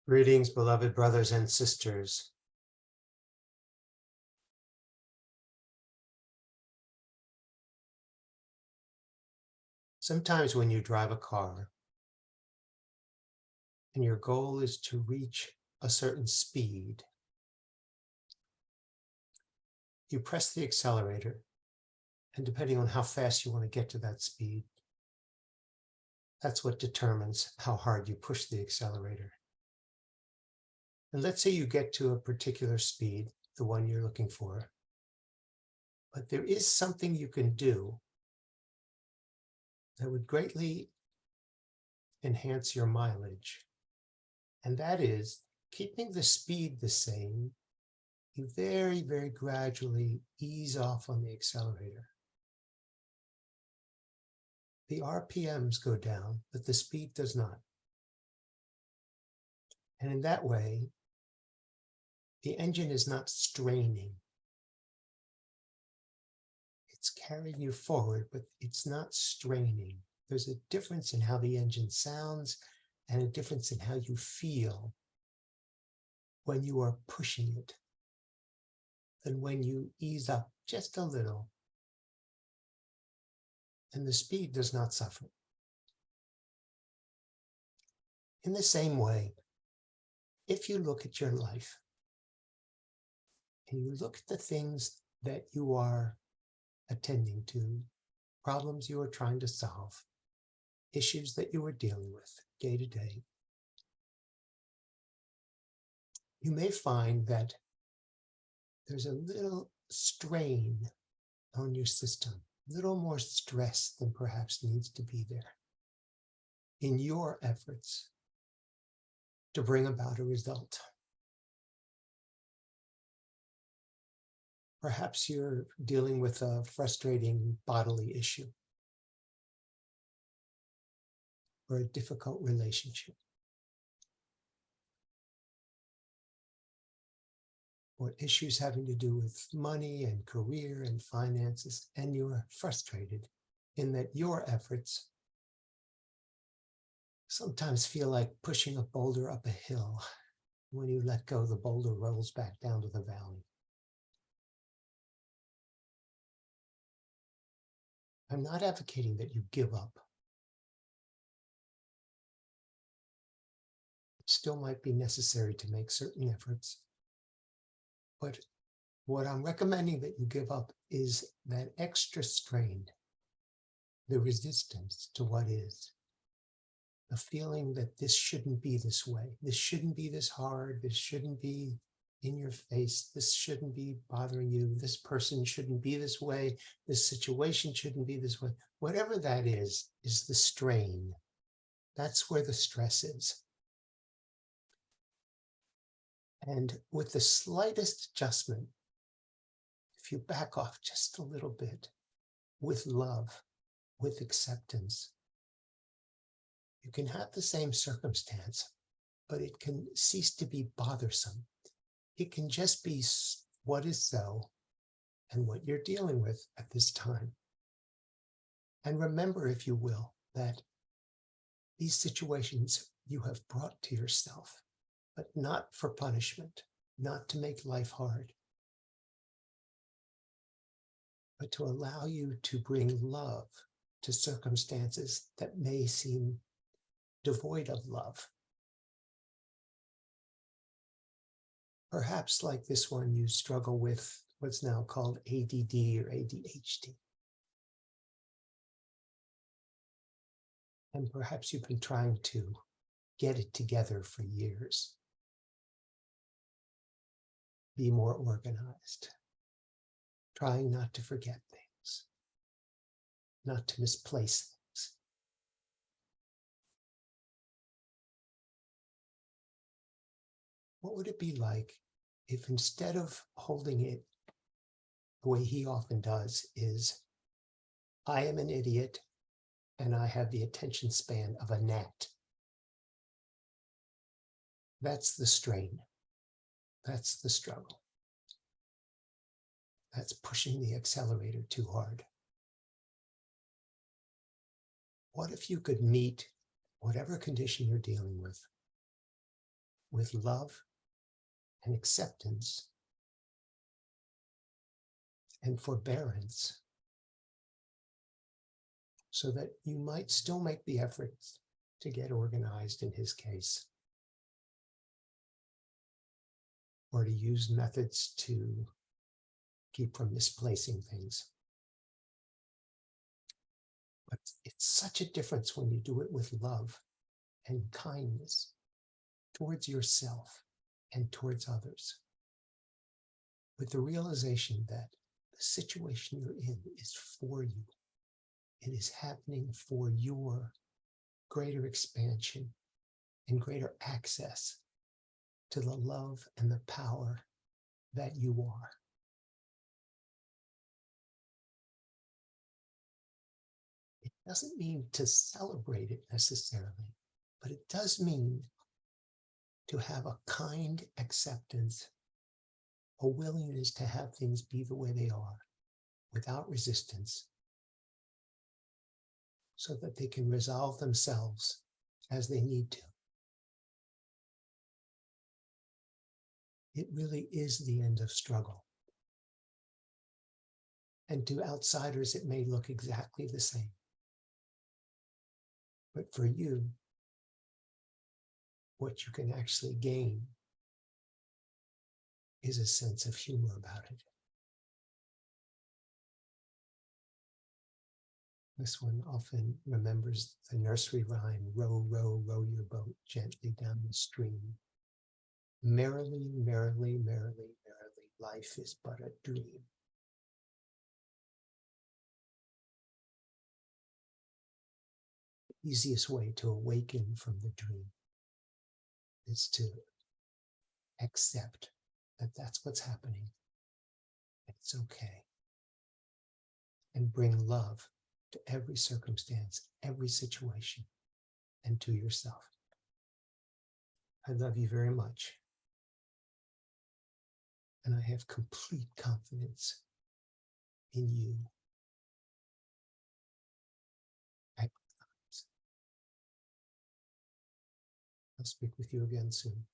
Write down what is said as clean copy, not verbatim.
Greetings, beloved brothers and sisters. Sometimes when you drive a car and your goal is to reach a certain speed, you press the accelerator, and depending on how fast you want to get to that speed, that's what determines how hard you push the accelerator. And let's say you get to a particular speed, the one you're looking for, but there is something you can do that would greatly enhance your mileage. And that is keeping the speed the same. You very, very gradually ease off on the accelerator. The RPMs go down, but the speed does not. And in that way, the engine is not straining. It's carrying you forward, but it's not straining. There's a difference in how the engine sounds and a difference in how you feel when you are pushing it than when you ease up just a little and the speed does not suffer. In the same way, if you look at your life and you look at the things that you are attending to, problems you are trying to solve, issues that you are dealing with day to day, you may find that there's a little strain on your system, a little more stress than perhaps needs to be there in your efforts to bring about a result. Perhaps you're dealing with a frustrating bodily issue or a difficult relationship, or issues having to do with money and career and finances, and you're frustrated in that your efforts sometimes feel like pushing a boulder up a hill. When you let go, the boulder rolls back down to the valley. I'm not advocating that you give up. It still might be necessary to make certain efforts. But what I'm recommending that you give up is that extra strain, the resistance to what is, the feeling that this shouldn't be this way, this shouldn't be this hard, this shouldn't be in your face, this shouldn't be bothering you, this person shouldn't be this way, this situation shouldn't be this way. Whatever that is the strain. That's where the stress is. And with the slightest adjustment, if you back off just a little bit with love, with acceptance, you can have the same circumstance, but it can cease to be bothersome. It can just be what is so and what you're dealing with at this time. And remember, if you will, that these situations you have brought to yourself, but not for punishment, not to make life hard, but to allow you to bring love to circumstances that may seem devoid of love. Perhaps like this one, you struggle with what's now called ADD or ADHD. And perhaps you've been trying to get it together for years. Be more organized, trying not to forget things, not to misplace things. What would it be like if instead of holding it the way he often does is, I am an idiot and I have the attention span of a gnat. That's the strain. That's the struggle. That's pushing the accelerator too hard. What if you could meet whatever condition you're dealing with with love and acceptance and forbearance, so that you might still make the efforts to get organized in his case, or to use methods to keep from misplacing things. But it's such a difference when you do it with love and kindness towards yourself and towards others, with the realization that the situation you're in is for you. It is happening for your greater expansion and greater access to the love and the power that you are. It doesn't mean to celebrate it necessarily, but it does mean to have a kind acceptance, a willingness to have things be the way they are, without resistance, so that they can resolve themselves as they need to. It really is the end of struggle. And to outsiders, it may look exactly the same. But for you, what you can actually gain is a sense of humor about it. This one often remembers the nursery rhyme, row, row, row your boat gently down the stream. Merrily, merrily, merrily, merrily, life is but a dream. The easiest way to awaken from the dream is to accept that that's what's happening. It's okay. And bring love to every circumstance, every situation, and to yourself. I love you very much. And I have complete confidence in you. I'll speak with you again soon.